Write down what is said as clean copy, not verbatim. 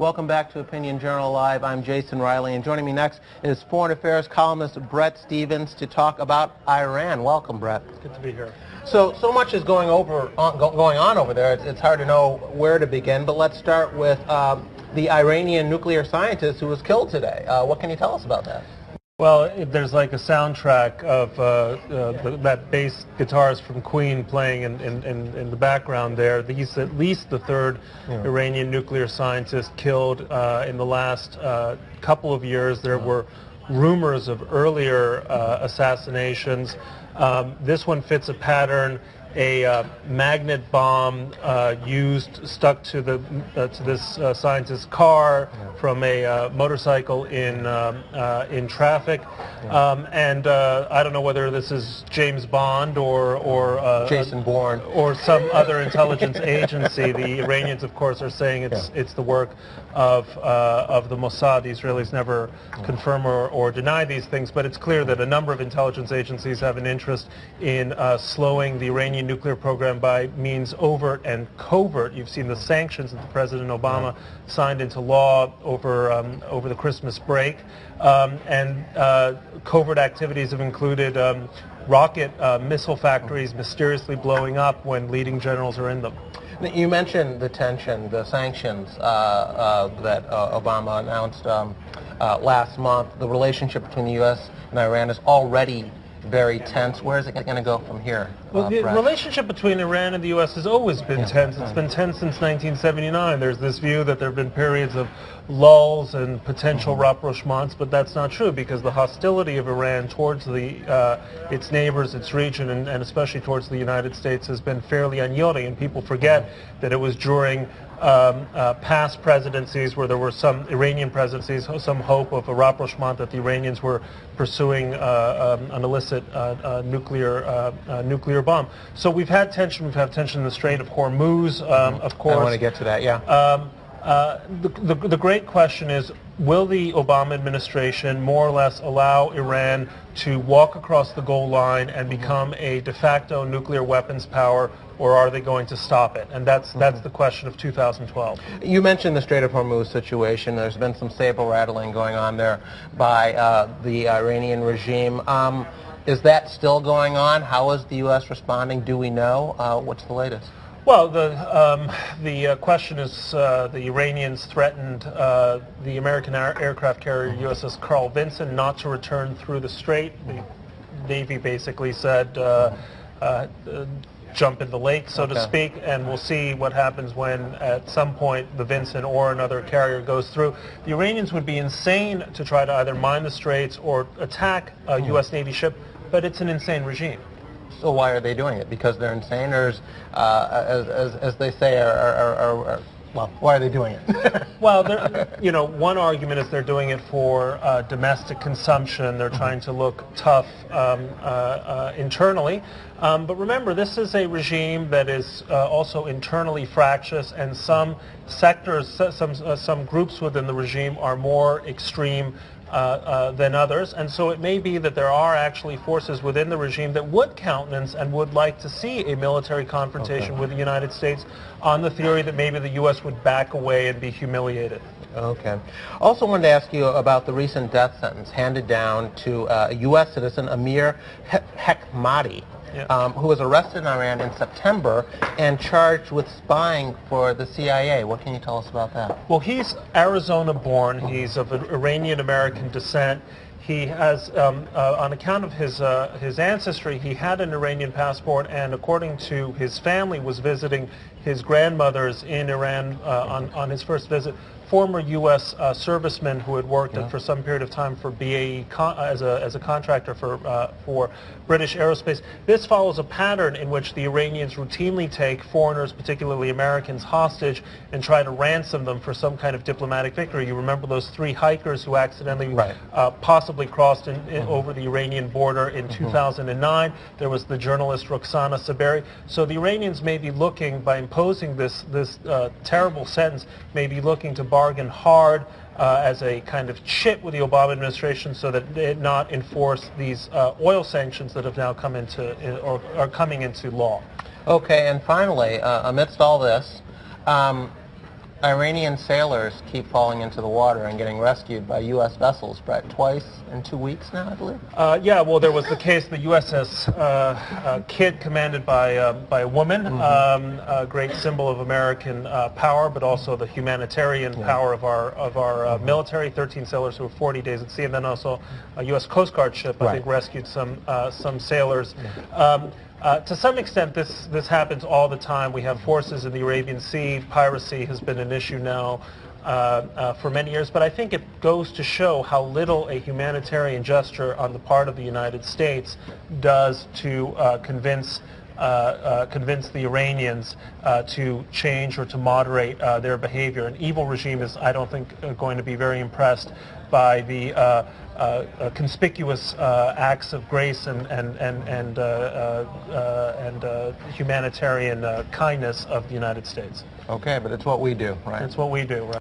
Welcome back to Opinion Journal Live. I'm Jason Riley, and joining me next is Foreign Affairs columnist Bret Stephens to talk about Iran. Welcome, Bret. It's good to be here. So much is going on over there. It's hard to know where to begin, but let's start with the Iranian nuclear scientist who was killed today. What can you tell us about that? Well, there's like a soundtrack of that bass guitarist from Queen playing in the background there. He's at least the third Iranian nuclear scientist killed in the last couple of years. There were rumors of earlier assassinations. This one fits a pattern. A magnet bomb stuck to this scientist's car from a motorcycle in traffic, and I don't know whether this is James Bond or Jason Bourne or some other intelligence agency. The Iranians, of course, are saying it's the work of the Mossad. The Israelis never confirm or deny these things, but it's clear that a number of intelligence agencies have an interest in slowing the Iranian nuclear program by means overt and covert. You've seen the sanctions that President Obama signed into law over the Christmas break, and covert activities have included rocket missile factories mysteriously blowing up when leading generals are in them. You mentioned the tension, the sanctions that Obama announced last month. The relationship between the U.S. and Iran is already very tense. Where is it going to go from here? Well, the relationship between Iran and the U.S. has always been tense. It's been tense since 1979. There's this view that there have been periods of lulls and potential rapprochements, but that's not true because the hostility of Iran towards its neighbors, its region, and especially towards the United States has been fairly unyielding, and people forget that it was during past presidencies where there were some Iranian presidencies, some hope of a rapprochement, that the Iranians were pursuing an illicit nuclear bomb. So we've had tension. We've had tension in the Strait of Hormuz, of course. I want to get to that, yeah. The great question is, will the Obama administration more or less allow Iran to walk across the goal line and become a de facto nuclear weapons power, or are they going to stop it? And that's the question of 2012. You mentioned the Strait of Hormuz situation. There's been some saber rattling going on there by the Iranian regime. Is that still going on? How is the U.S. responding? Do we know? What's the latest? Well, the question is the Iranians threatened the American aircraft carrier USS Carl Vinson not to return through the strait. The Navy basically said jump in the lake, so to speak, and we'll see what happens when at some point the Vinson or another carrier goes through. The Iranians would be insane to try to either mine the straits or attack a U.S. Navy ship, but it's an insane regime. So why are they doing it? Because they're insane, or as they say, well, why are they doing it? Well, one argument is they're doing it for domestic consumption. They're trying to look tough internally. But remember, this is a regime that is also internally fractious, and some sectors, some groups within the regime are more extreme than others, and so it may be that there are actually forces within the regime that would countenance and would like to see a military confrontation with the United States on the theory that maybe the U.S. would back away and be humiliated. Okay. Also wanted to ask you about the recent death sentence handed down to a U.S. citizen, Amir Hekmati, who was arrested in Iran in September and charged with spying for the CIA. What can you tell us about that? Well, he's Arizona born. He's of Iranian-American descent. He has, on account of his ancestry, he had an Iranian passport, and according to his family, was visiting his grandmothers in Iran on his first visit. Former U.S. serviceman who had worked for some period of time for BAE as a contractor for British Aerospace. This follows a pattern in which the Iranians routinely take foreigners, particularly Americans, hostage and try to ransom them for some kind of diplomatic victory. You remember those 3 hikers who accidentally possibly crossed over the Iranian border in 2009. There was the journalist Roxana Saberi. So the Iranians may be looking, by imposing this terrible sentence, may be looking to bargain hard as a kind of chit with the Obama administration so that it not enforce these oil sanctions that have now come into or are coming into law. Okay, and finally, amidst all this, Iranian sailors keep falling into the water and getting rescued by U.S. vessels, Brett, twice in 2 weeks now, I believe? Yeah, well, there was the case, the USS Kidd, commanded by a woman, a great symbol of American power, but also the humanitarian power of our military. 13 sailors who were 40 days at sea, and then also a U.S. Coast Guard ship, I think, rescued some sailors. To some extent, this happens all the time. We have forces in the Arabian Sea. Piracy has been an issue now for many years, but I think it goes to show how little a humanitarian gesture on the part of the United States does to convince the Iranians to change or to moderate their behavior. An evil regime is, I don't think, going to be very impressed by the conspicuous acts of grace and humanitarian kindness of the United States. Okay, but it's what we do, right? It's what we do, right?